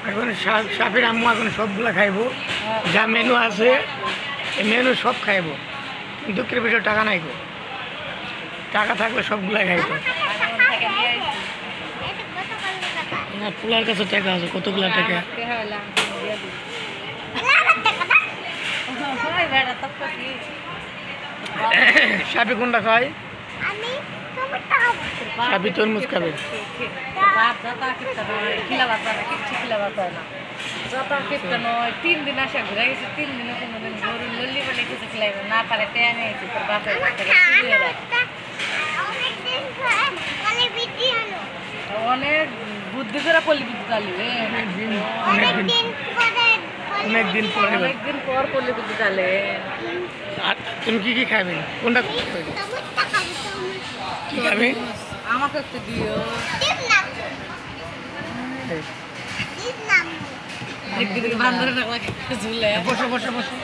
এখন সাপের আম্মু এখন সবগুলা খাইবো, যা মেনু আছে এই মেনু সব খাইবো, কিন্তু দুঃখের টাকা নাই গো, টাকা থাকলে সবগুলাই খাইতো। না পোলার কাছে টাকা আছে, কতগুলা টাকা? সাপে কোনটা খায়? সাপি তরমুজ খাবে। তিন দিন আসা ঘুরে গেছে, 3 দিনে কোনোদিন গরুর লল্লি বলে কিছু খেলাইবে না পারে, টেয়া নিয়েছি তোর বাপের অনেক বুদ্ধি করে পল্লি বিদ্যুৎ আলি, অনেকদিন পর পল্লি বিদ্যুৎ আলে। আর তুমি কি খাবে? কোনটা কি খাবে? আমাকে একটু দিও। বান্দরের ঝুলে বসো বসো বসো।